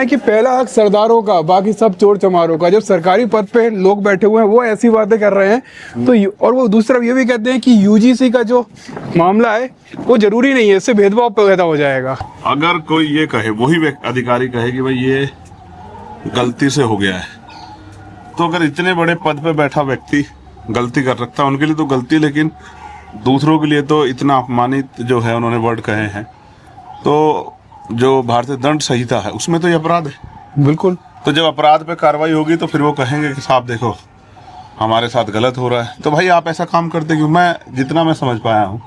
हैं कि पहला हक सरदारों का, बाकी सब चोर चमारों का। जब सरकारी पद पे लोग बैठे हुए हैं वो ऐसी बातें कर रहे हैं तो और वो दूसरा ये भी कहते हैं कि यूजीसी का जो मामला है वो जरूरी नहीं है, इससे भेदभाव पैदा हो जाएगा। अगर कोई ये कहे, वही अधिकारी कहे कि भाई ये गलती से हो गया है, तो अगर इतने बड़े पद पे बैठा व्यक्ति गलती कर रखता है, उनके लिए तो गलती, लेकिन दूसरों के लिए तो इतना अपमानित जो है उन्होंने वर्ड कहे हैं, तो जो भारतीय दंड संहिता है उसमें तो ये अपराध है। बिल्कुल। तो जब अपराध पे कार्रवाई होगी तो फिर वो कहेंगे कि साहब देखो हमारे साथ गलत हो रहा है। तो भाई आप ऐसा काम करते क्यों? मैं जितना मैं समझ पाया हूँ,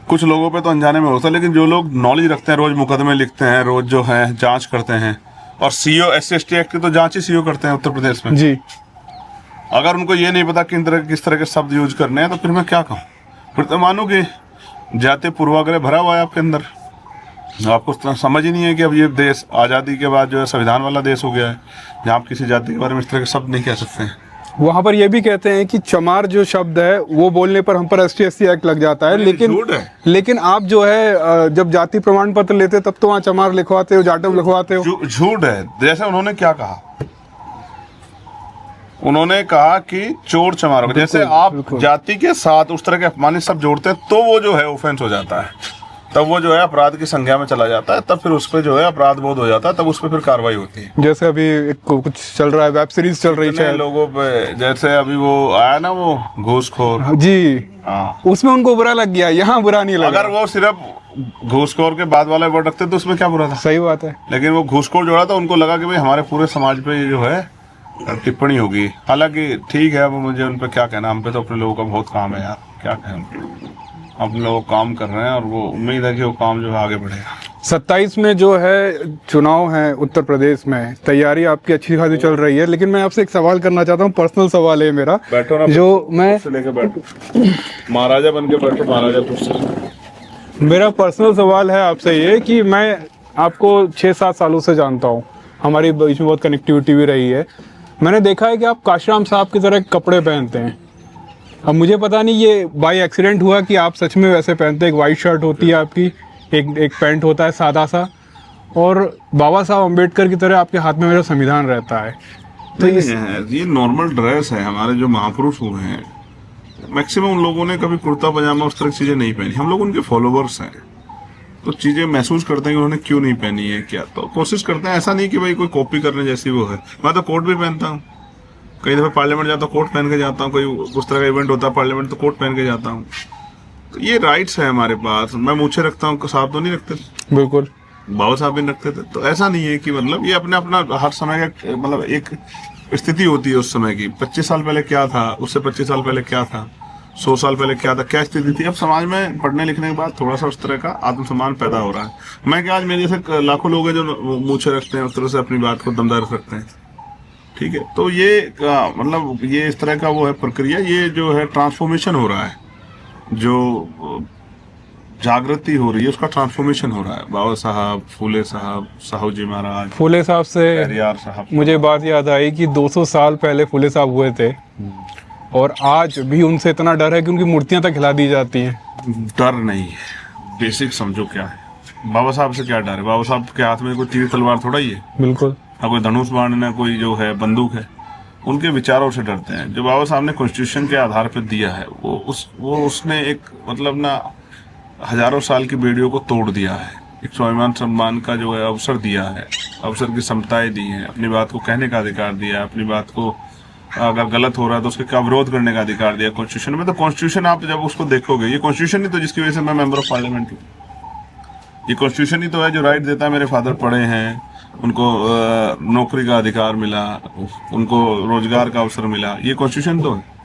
कुछ लोगों पे तो अनजाने में होता है, लेकिन जो लोग नॉलेज रखते हैं, रोज मुकदमे लिखते हैं, रोज जो है जांच करते हैं, और सीओ SC/ST एक्ट की तो जांच ही सीओ करते हैं उत्तर प्रदेश में जी। अगर उनको ये नहीं पता किस तरह के शब्द यूज करने हैं, तो फिर मैं क्या कहूँ? फिर तो मानो कि जाति पूर्वाग्रह भरा हुआ है आपके अंदर। आपको समझ ही नहीं है कि अब ये देश आज़ादी के बाद जो है संविधान वाला देश हो गया है, जहाँ आप किसी जाति के बारे में इस तरह के शब्द नहीं कह सकते हैं। वहाँ पर ये भी कहते हैं कि चमार जो शब्द है वो बोलने पर हम पर ST/ST एक्ट लग जाता है, लेकिन आप जो है जब जाति प्रमाण पत्र लेते तब तो वहाँ चमार लिखवाते हो, जाटव लिखवाते हो। झूठ है। जैसे उन्होंने क्या कहा, उन्होंने कहा कि चोर चमारों, जैसे आप जाति के साथ उस तरह के अपमानित शब्द जोड़ते हैं तो वो जो है ऑफेंस हो जाता है, तब वो जो है अपराध की संज्ञा में चला जाता है, तब फिर उस पे जो है अपराध बोध हो जाता है, तब उस पे फिर कार्रवाई होती है। जैसे अभी कुछ चल रहा है, वेब सीरीज चल रही है लोगों पे, जैसे अभी वो आया ना वो घूसखोर जी, हाँ, उसमें उनको बुरा लग गया, यहाँ बुरा नहीं लगा। अगर वो सिर्फ घूसखोर के बाद वाला वर्ड रखते तो उसमें क्या बुरा था? सही बात है। लेकिन वो घूसखोर जोड़ा था, उनको लगा कि भाई हमारे पूरे समाज पे ये जो है टिप्पणी होगी। हालांकि ठीक है, अब मुझे उन पर क्या कहना, हम पे तो अपने लोगों का बहुत काम है यार, क्या कहें, अपने लोग काम कर रहे हैं और वो उम्मीद है कि वो काम जो है आगे बढ़ेगा। 27 में जो है चुनाव है उत्तर प्रदेश में, तैयारी आपकी अच्छी खासी चल रही है, लेकिन मैं आपसे एक सवाल करना चाहता हूँ, पर्सनल सवाल है मेरा। बैठो ना, जो मैं लेके बैठो, महाराजा बन के बैठो, महाराजा कुर्सी। मेरा पर्सनल सवाल है आपसे ये कि मैं आपको 6-7 सालों से जानता हूँ, हमारी बीच में बहुत कनेक्टिविटी भी रही है। मैंने देखा है कि आप काशीराम साहब की तरह कपड़े पहनते हैं। अब मुझे पता नहीं ये बाई एक्सीडेंट हुआ कि आप सच में वैसे पहनते हैं। एक वाइट शर्ट होती है आपकी, एक पैंट होता है सादा सा, और बाबा साहब अम्बेडकर की तरह आपके हाथ में मेरा संविधान रहता है। तो ये नॉर्मल ड्रेस है। हमारे जो महापुरुष हुए हैं, मैक्सिमम उन लोगों ने कभी कुर्ता पजामा उस तरह की चीजें नहीं पहनी। हम लोग उनके फॉलोवर्स हैं, तो चीजें महसूस करते हैं कि उन्होंने क्यों नहीं पहनी है, क्या, तो कोशिश करते हैं। ऐसा नहीं कि भाई कोई कॉपी करने जैसी वो है। मैं तो कोट भी पहनता हूँ, कई दफे पार्लियामेंट जाता हूँ कोट पहन के जाता हूँ, कोई उस तरह का इवेंट होता है पार्लियामेंट तो कोट पहन के जाता हूँ। तो ये राइट्स है हमारे पास। मैं मूछे रखता हूँ, साहब तो नहीं रखते, बिल्कुल बाबा साहब भी रखते थे। तो ऐसा नहीं है कि मतलब ये अपने अपना हर समय का मतलब एक स्थिति होती है उस समय की। 25 साल पहले क्या था, उससे 25 साल पहले क्या था, 100 साल पहले क्या था, क्या स्थिति थी। अब समाज में पढ़ने लिखने के बाद थोड़ा सा उस तरह का आत्मसम्मान पैदा हो रहा है। मैं क्या, आज मेरे जैसे लाखों लोग हैं जो मूछे रखते हैं, उस तरह से अपनी बात को दमदार रखते हैं, ठीक है। तो ये मतलब ये इस तरह का वो है प्रक्रिया, ये जो है ट्रांसफॉर्मेशन हो रहा है, जो जागृति हो रही है उसका ट्रांसफॉर्मेशन हो रहा है। बाबा साहब, फूले साहब, साहू जी महाराज, फूले साहब से साहब, मुझे बात याद आई कि 200 साल पहले फूले साहब हुए थे, और आज भी उनसे इतना डर है कि उनकी मूर्तियां तक हिला दी जाती हैं। डर नहीं है, बेसिक समझो क्या है। बाबा साहब से क्या डर है? बाबा साहब के हाथ में कोई तीर तलवार थोड़ा ही है, बिल्कुल, ना कोई धनुष बाण, ना कोई जो है बंदूक है। उनके विचारों से डरते हैं। जो बाबा साहब ने कॉन्स्टिट्यूशन के आधार पर दिया है, वो उसने एक मतलब ना हजारों साल की बेड़ियों को तोड़ दिया है। एक स्वाभिमान सम्मान का जो है अवसर दिया है, अवसर की समताएं दी हैं, अपनी बात को कहने का अधिकार दिया है, अपनी बात को अगर गलत हो रहा है तो उसके क्या विरोध करने का अधिकार दिया कॉन्स्टिट्यूशन में। तो कॉन्स्टिट्यूशन आप जब उसको देखोगे, ये कॉन्स्टिट्यूशन ही तो जिसकी वजह से मैं मेंबर ऑफ पार्लियामेंट हूँ, ये कॉन्स्टिट्यूशन ही तो है जो राइट देता है। मेरे फादर पढ़े हैं, उनको नौकरी का अधिकार मिला, उनको रोजगार का अवसर मिला, ये कॉन्स्टिट्यूशन तो है।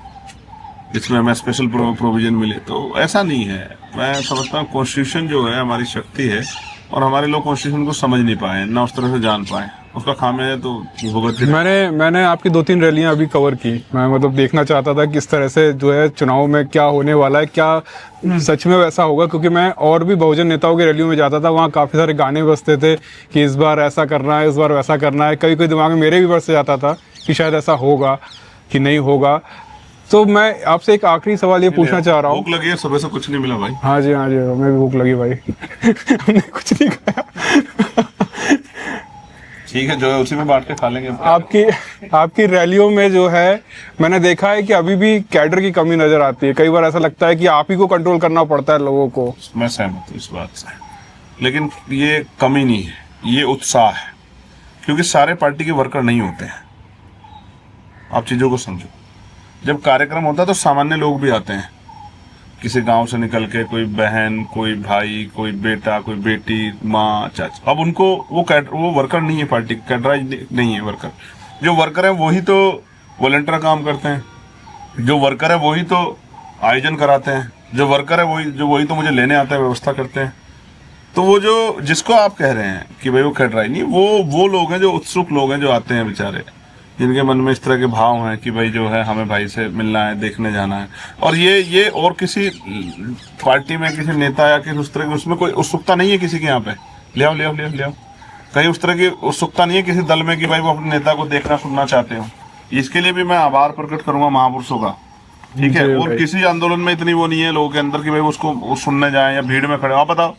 इसमें हमें स्पेशल प्रोविजन मिले। तो ऐसा नहीं है। मैं समझता हूँ कॉन्स्टिट्यूशन जो है हमारी शक्ति है, और हमारे लोग कॉन्स्टिट्यूशन को समझ नहीं पाए, ना उस तरह से जान पाए। उसका खामियाजा है तो भुगत। मैंने आपकी 2-3 रैलियां अभी कवर की। मैं मतलब देखना चाहता था किस तरह से जो है चुनाव में क्या होने वाला है, क्या सच में वैसा होगा। क्योंकि मैं और भी बहुजन नेताओं की रैलियों में जाता था, वहाँ काफ़ी सारे गाने बजते थे कि इस बार ऐसा करना है, इस बार वैसा करना है। कभी दिमाग में मेरे भी बस से जाता था कि शायद ऐसा होगा कि नहीं होगा। तो मैं आपसे एक आखिरी सवाल ये पूछना चाह रहा हूँ। भूख लगी है, सुबह से कुछ नहीं मिला भाई? हाँ जी, हमें भी भूख लगी भाई। हमने कुछ नहीं खाया। ठीक है, जो है उसी में बांट के खा लेंगे। आपकी रैलियों में जो है मैंने देखा है कि अभी भी कैडर की कमी नजर आती है। कई बार ऐसा लगता है कि आप ही को कंट्रोल करना पड़ता है लोगों को। मैं सहमत हूँ इस बात से, लेकिन ये कमी नहीं है, ये उत्साह है, क्योंकि सारे पार्टी के वर्कर नहीं होते हैं। आप चीज़ों को समझो, जब कार्यक्रम होता है तो सामान्य लोग भी आते हैं, किसी गांव से निकल के, कोई बहन, कोई भाई, कोई बेटा, कोई बेटी, माँ, चाचा। अब उनको वो वर्कर नहीं है, पार्टी कैडराइज नहीं है वर्कर। जो वर्कर है वही तो वॉलंटियर काम करते हैं, जो वर्कर है वही तो आयोजन कराते हैं, जो वर्कर है वही तो मुझे लेने आता है, व्यवस्था करते हैं। तो वो जो जिसको आप कह रहे हैं कि भाई वो कैडराइज नहीं, वो लोग हैं जो उत्सुक लोग हैं, जो आते हैं बेचारे, जिनके मन में इस तरह के भाव हैं कि भाई जो है हमें भाई से मिलना है, देखने जाना है। और ये और किसी पार्टी में किसी नेता या किसी उस तरह की उसमें कोई उत्सुकता नहीं है किसी के यहाँ पे। ले आओ कहीं उस तरह की उत्सुकता नहीं है किसी दल में कि भाई वो अपने नेता को देखना सुनना चाहते हो। इसके लिए भी मैं आभार प्रकट करूंगा महापुरुषों का, ठीक है। और किसी आंदोलन में इतनी वो नहीं है लोगों के अंदर कि भाई उसको सुनने जाए या भीड़ में खड़े। आप बताओ,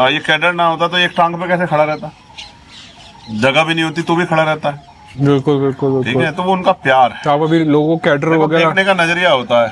ये कैडर ना होता तो एक टांग पे कैसे खड़ा रहता, जगह भी नहीं होती तो भी खड़ा रहता है। बिल्कुल, ठीक है, तो वो उनका प्यार है। आप अभी लोगों को कैडर वगैरह देखने का नजरिया होता है,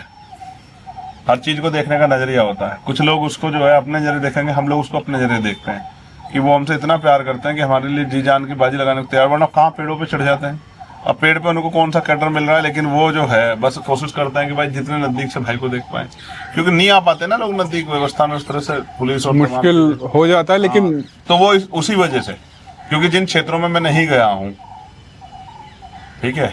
हर चीज को देखने का नजरिया होता है। कुछ लोग उसको जो है अपने नजरिए देखेंगे, हम लोग उसको अपने नजरिए देखते हैं कि वो हमसे इतना प्यार करते हैं कि हमारे लिए जी जान की बाजी लगाने को तैयार, वरना कहाँ पेड़ों पे चढ़ जाते हैं। अब पेड़ पे उनको कौन सा कैडर मिल रहा है, लेकिन वो जो है बस कोशिश करते हैं कि भाई जितने नजदीक से भाई को देख पाए, क्योंकि नहीं आ पाते ना लोग नजदीक, व्यवस्था में उस तरह से पुलिस और मुश्किल हो जाता है। लेकिन तो वो उसी वजह से, क्योंकि जिन क्षेत्रों में मैं नहीं गया हूँ, ठीक है,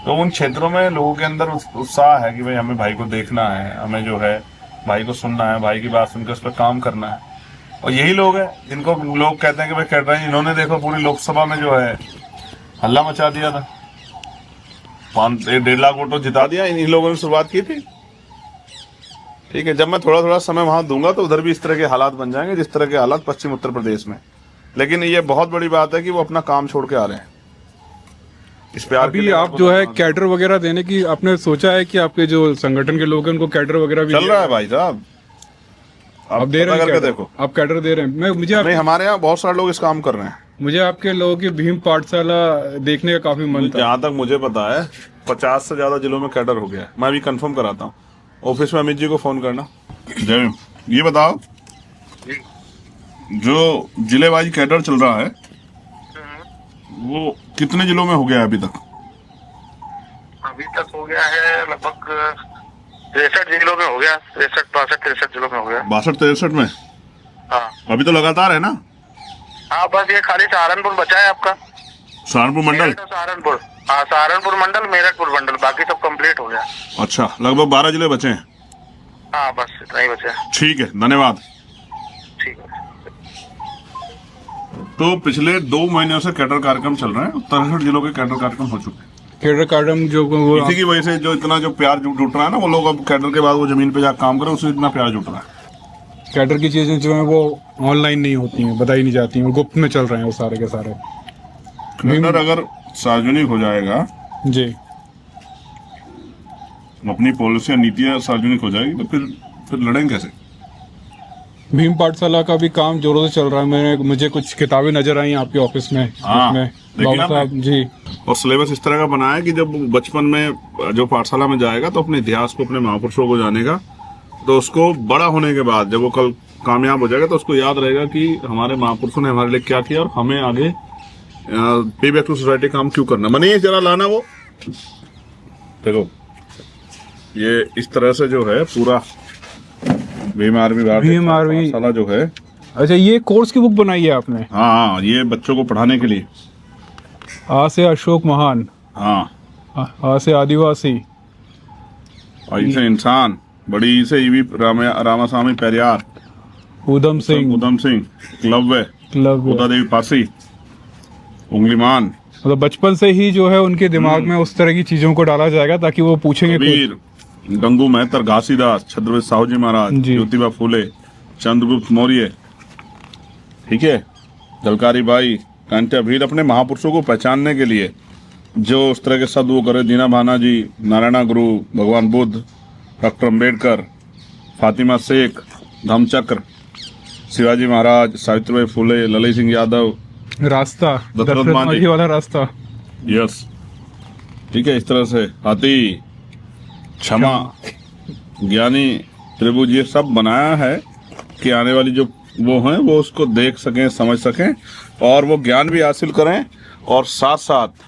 तो उन क्षेत्रों में लोगों के अंदर उत्साह है कि भाई हमें भाई को देखना है, हमें जो है भाई को सुनना है, भाई की बात सुनकर उस पर काम करना है। और यही लोग हैं जिनको लोग कहते हैं कि भाई कैडर, इन्होंने देखो पूरी लोकसभा में जो है हल्ला मचा दिया था, 1.5 लाख वोटों जिता दिया इन्हीं लोगों ने शुरुआत की थी। ठीक है, जब मैं थोड़ा थोड़ा समय वहां दूंगा तो उधर भी इस तरह के हालात बन जाएंगे जिस तरह के हालात पश्चिम उत्तर प्रदेश में। लेकिन ये बहुत बड़ी बात है कि वो अपना काम छोड़ के आ रहे हैं इस प्यार के अभी लिए। आप जो है कैडर वगैरह देने की आपने सोचा है कि आपके जो संगठन के लोग हैं उनको कैडर वगैरह भी चल रहा है भाई साहब, आप दे रहे हैं करके कैडर? देखो, आप कैडर दे रहे हैं। मुझे नहीं, हमारे यहाँ बहुत सारे लोग इस काम कर रहे हैं। मुझे आपके लोगों की भीम पाठशाला देखने का काफी मन था। जहाँ तक मुझे पता है 50 से ज्यादा जिलों में कैडर हो गया है। मैं भी कंफर्म कराता हूँ, ऑफिस में अमित जी को फोन करना। जय, ये बताओ जो जिले वाइज कैडर चल रहा है वो कितने जिलों में हो गया है अभी तक? अभी तक हो गया है लगभग 63 जिलों में हो गया, 63 जिलों में हो गया। 62-63 में? हाँ अभी तो लगातार है ना? हाँ, बस ये खाली सहारनपुर बचा है आपका। सहारनपुर मंडल? मेरठ और सहारनपुर, हाँ सहारनपुर मंडल, मेरठपुर मंडल, बाकी सब कंप्लीट हो गया। अच्छा, लगभग 12 जिले बचे हैं। हाँ बस इतना ही बचा है। ठीक है, धन्यवाद। ठीक है। तो पिछले 2 महीनों से कैडर कार्यक्रम चल रहे हैं, 63 जिलों के कैडर कार्यक्रम हो चुके हैं। कैडर कार्यक्रम जो वो इसी की वजह से जो इतना जो प्यार जुट रहा है ना, वो लोग अब कैडर के बाद वो जमीन पे जाकर काम करें, उससे इतना प्यार जुट रहा है। कैडर की चीजें जो है वो ऑनलाइन नहीं होती हैं, बताई नहीं जाती हैं, वो गुप्त में चल रहे हैं वो सारे के सारे। कैडर अगर सार्वजनिक हो जाएगा जी, अपनी पॉलिसी नीतियां सार्वजनिक हो जाएगी तो फिर लड़ेंगे कैसे? भीम पाठशाला का भी काम जोरों से चल रहा है। मुझे कुछ किताबें नजर आई आपके ऑफिस में, हाँ, जिसमें देखी बाबा आपने? साहब जी। और सिलेबस इस तरह का बना है कि जब बचपन में जो पाठशाला में जाएगा तो अपने इतिहास को, अपने महापुरुषों को जानेगा, तो उसको बड़ा होने के बाद जब वो कल कामयाब हो जाएगा तो उसको याद रहेगा कि हमारे महापुरुषों ने हमारे लिए क्या किया और हमें आगे पे बैक टू सोसाइटी काम क्यों करना। मनी जरा लाना वो देखो, ये इस तरह से जो है पूरा भीम आर्मी पाठशाला जो है। अच्छा, ये कोर्स की बुक बनाई है आपने? हाँ, ये बच्चों को पढ़ाने के लिए। आ से अशोक महान, हाँ, आ से आदिवासी, आई से इंसान, बड़ी से ईवी रामास्वामी पेरियार, उधम सिंह, क्लब्य, उदा देवी पासी, उंगलीमान। मतलब बचपन से ही जो है उनके दिमाग में उस तरह की चीजों को डाला जाएगा ताकि वो पूछेंगे कबीर, गंगू मेहतर, घासीदास, छत्रपति साहू जी महाराज, ज्योतिबा फूले, चंद्रगुप्त मौर्य, ठीक है, झलकारी बाई, कांत्या भील, अपने महापुरुषों को पहचानने के लिए जो उस तरह के शब्द वो करे, दीना भाना जी, नारायणा गुरु, भगवान बुद्ध, डॉक्टर अम्बेडकर, फातिमा शेख, धम्मचक्र, शिवाजी महाराज, सावित्रीबाई फूले, ललित सिंह यादव, रास्ता दशरथ दशरथ मांझी। मांझी वाला रास्ता। यस, ठीक है। इस तरह से हाथी, क्षमा, ज्ञानी, त्रिभुज, ये सब बनाया है कि आने वाली जो वो हैं वो उसको देख सकें, समझ सकें और वो ज्ञान भी हासिल करें, और साथ साथ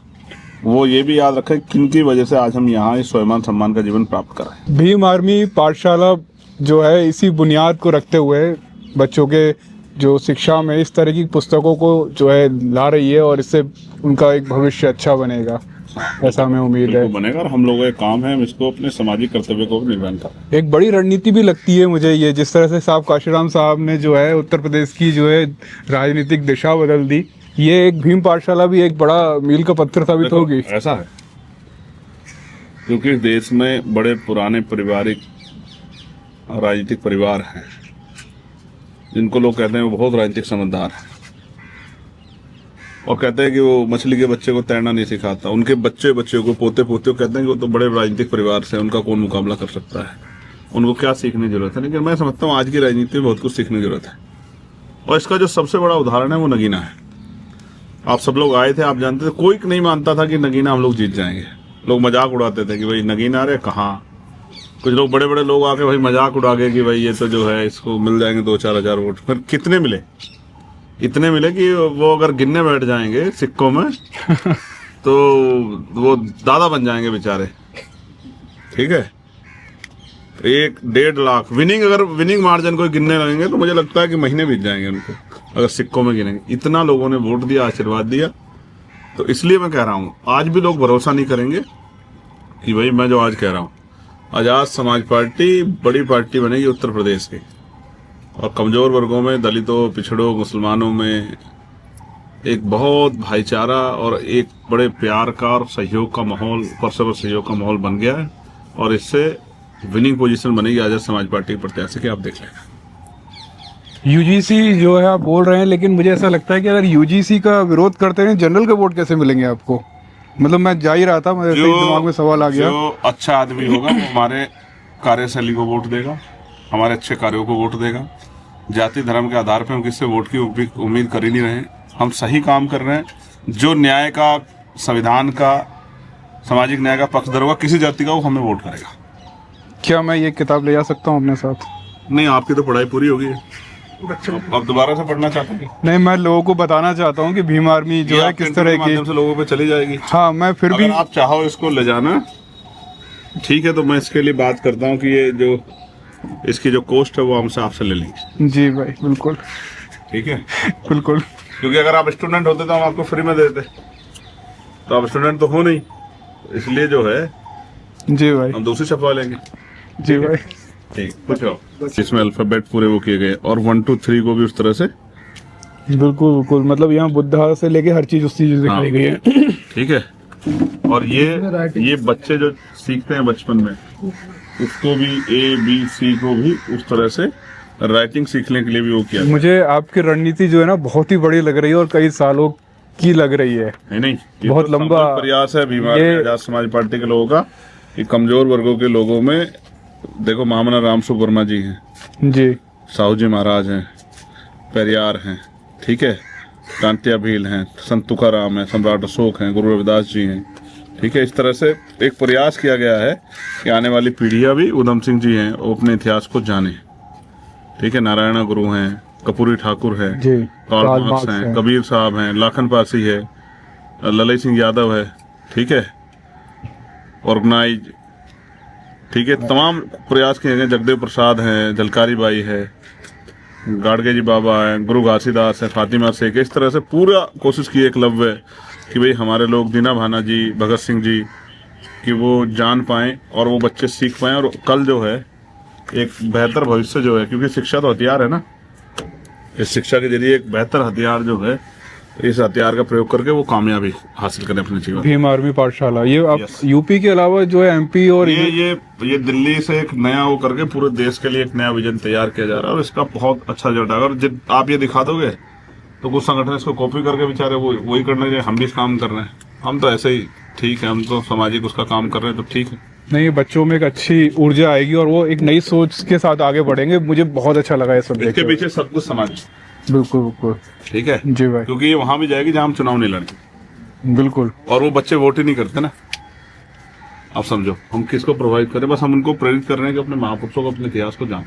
वो ये भी याद रखें किनकी वजह से आज हम यहाँ इस स्वाभिमान सम्मान का जीवन प्राप्त कर रहे हैं। भीम आर्मी पाठशाला जो है इसी बुनियाद को रखते हुए बच्चों के जो शिक्षा में इस तरह की पुस्तकों को जो है ला रही है, और इससे उनका एक भविष्य अच्छा बनेगा, ऐसा हमें उम्मीद है। बिल्कुल बनेगा, और हम लोगों का काम है हम इसको अपने सामाजिक कर्तव्य को निर्वहन करें। एक बड़ी रणनीति भी लगती है मुझे ये, जिस तरह से साहब काशीराम साहब ने जो है उत्तर प्रदेश की जो है राजनीतिक दिशा बदल दी, ये एक भीम पाठशाला भी एक बड़ा मील का पत्थर साबित देखो, होगी। ऐसा है क्योंकि देश में बड़े पुराने पारिवारिक राजनीतिक परिवार हैं जिनको लोग कहते हैं वो बहुत राजनीतिक समझदार हैं, और कहते हैं कि वो मछली के बच्चे को तैरना नहीं सिखाता। उनके बच्चे को पोते को कहते हैं कि वो तो बड़े राजनीतिक परिवार से, उनका कौन मुकाबला कर सकता है, उनको क्या सीखने की जरूरत है। लेकिन मैं समझता हूँ आज की राजनीति में बहुत कुछ सीखने की जरूरत है, और इसका जो सबसे बड़ा उदाहरण है वो नगीना है। आप सब लोग आए थे, आप जानते थे, कोई नहीं मानता था कि नगीना हम लोग जीत जाएंगे। लोग मजाक उड़ाते थे कि भाई नगीना अरे कहाँ। कुछ लोग बड़े बड़े लोग आके भाई मजाक उड़ा गए कि भाई ये तो जो है इसको मिल जाएंगे 2-4 हजार वोट। फिर कितने मिले? इतने मिले कि वो अगर गिनने बैठ जाएंगे सिक्कों में तो वो दादा बन जाएंगे बेचारे। ठीक है, 1-1.5 लाख विनिंग, अगर विनिंग मार्जिन कोई गिनने लगेंगे तो मुझे लगता है कि महीने बीत जाएंगे उनको, अगर सिक्कों में गिनेंगे। इतना लोगों ने वोट दिया, आशीर्वाद दिया। तो इसलिए मैं कह रहा हूँ आज भी लोग भरोसा नहीं करेंगे कि भाई मैं जो आज कह रहा हूँ, आजाद समाज पार्टी बड़ी पार्टी बनेगी उत्तर प्रदेश की, और कमजोर वर्गों में, दलितों, पिछड़ों, मुसलमानों में एक बहुत भाईचारा और एक बड़े प्यार का और सहयोग का माहौल, परस्पर सहयोग का माहौल बन गया है, और इससे विनिंग पोजीशन बनेगी आजाद समाज पार्टी के प्रत्याशी की। आप देख लेना। यूजीसी जो है आप बोल रहे हैं, लेकिन मुझे ऐसा लगता है कि अगर यूजीसी का विरोध करते हैं, जनरल के वोट कैसे मिलेंगे आपको? मतलब मैं जा ही रहा था, मेरे दिमाग में सवाल आ गया। जो अच्छा आदमी होगा वो हमारे कार्यशैली को वोट देगा, हमारे अच्छे कार्यों को वोट देगा। जाति धर्म के आधार पर हम किससे वोट की उम्मीद कर ही नहीं रहे हैं। हम सही काम कर रहे हैं, जो न्याय का, संविधान का, सामाजिक न्याय का पक्षधर होगा किसी जाति का, वो हमें वोट करेगा। क्या मैं ये किताब ले जा सकता हूँ अपने साथ? नहीं, आपकी तो पढ़ाई पूरी होगी, अब दोबारा से पढ़ना चाहते हैं? नहीं, मैं लोगों को बताना चाहता हूँ कि भीम आर्मी जो है किस तरह की माध्यम से लोगों पे चली जाएगी। हाँ, मैं फिर भी अगर आप चाहो इसको ले जाना, ठीक है, तो मैं इसके लिए बात करता हूँ कि ये जो इसकी जो कॉस्ट है वो हमसे आपसे ले लेंगे। जी भाई, बिल्कुल ठीक है, बिल्कुल। क्योंकि अगर आप स्टूडेंट होते तो हम आपको फ्री में देते, तो आप स्टूडेंट तो हो नहीं, इसलिए जो है जी भाई, हम दूसरी छपवा लेंगे। जी भाई, ठीक, कुछ हो इसमें अल्फाबेट पूरे वो किए गए, और 1 2 3 को भी उस तरह से। बिल्कुल बिल्कुल। मतलब यहाँ बुद्धा से लेके हर चीज उसी चीज दिखाई गई है। ठीक है, और ये बच्चे जो सीखते हैं बचपन में, उसको भी ABC को भी उस तरह से राइटिंग सीखने के लिए भी वो किया। मुझे आपकी रणनीति जो है ना बहुत ही बड़ी लग रही है, और कई सालों की लग रही है। नहीं, ये बहुत तो लंबा प्रयास है भीम आर्मी आजाद समाज पार्टी के लोगों का, कि कमजोर वर्गों के लोगों में, देखो महामना राम सुब्रमा जी हैं जी, साहू जी महाराज हैं, पेरियार हैं, ठीक है, कांतिया भील हैं, संत तुकाराम हैं, सम्राट अशोक हैं, गुरु रविदास जी हैं। ठीक है, इस तरह से एक प्रयास किया गया है कि आने वाली पीढ़ियां भी, उधम सिंह जी हैं, वो अपने इतिहास को जाने। ठीक है, नारायणा गुरु हैं, कपूरी ठाकुर है, जी, कार्ल मार्क्स हैं, कबीर साहब हैं, लाखन पारसी है, ललई सिंह यादव है। ठीक है, ऑर्गेनाइज, ठीक है, तमाम प्रयास किए गए। जगदेव प्रसाद हैं, जलकारी बाई है, गाड़गे जी बाबा हैं, गुरु घासीदास है, फातिमा शेख, इस तरह से पूरा कोशिश की एकलव्य कि भाई हमारे लोग, दीना भाना जी, भगत सिंह जी, कि वो जान पाएं और वो बच्चे सीख पाएं, और कल जो है एक बेहतर भविष्य जो है, क्योंकि शिक्षा तो हथियार है ना, इस शिक्षा के जरिए एक बेहतर हथियार जो है, इस हथियार का प्रयोग करके वो कामयाबी हासिल करें अपने जीवन। भीम आर्मी पाठशाला, ये आप यूपी के अलावा जो है MP और ये दिल्ली से एक नया वो करके पूरे देश के लिए एक नया विजन तैयार किया जा रहा है, और इसका बहुत अच्छा रिजल्ट आएगा। और जब आप ये दिखा दोगे तो कुछ संगठन इसको कॉपी करके बेचारे वही करने के, हम भी इस काम कर रहे हैं, हम तो ऐसे ही ठीक है, हम तो सामाजिक उसका काम कर रहे हैं, तो ठीक है। नहीं, बच्चों में एक अच्छी ऊर्जा आएगी और वो एक नई सोच के साथ आगे बढ़ेंगे। मुझे बहुत अच्छा लगा ये सब इसके पीछे सब कुछ समाज, बिल्कुल बिल्कुल ठीक है, जी भाई, क्योंकि ये वहां भी जाएगी जहां हम चुनाव नहीं लड़ेंगे, बिल्कुल और वो बच्चे वोट ही नहीं करते ना। आप समझो हम किसको प्रभावित करें, बस हम उनको प्रेरित कर रहे हैं कि अपने महापुरुषों को, अपने इतिहास को जान।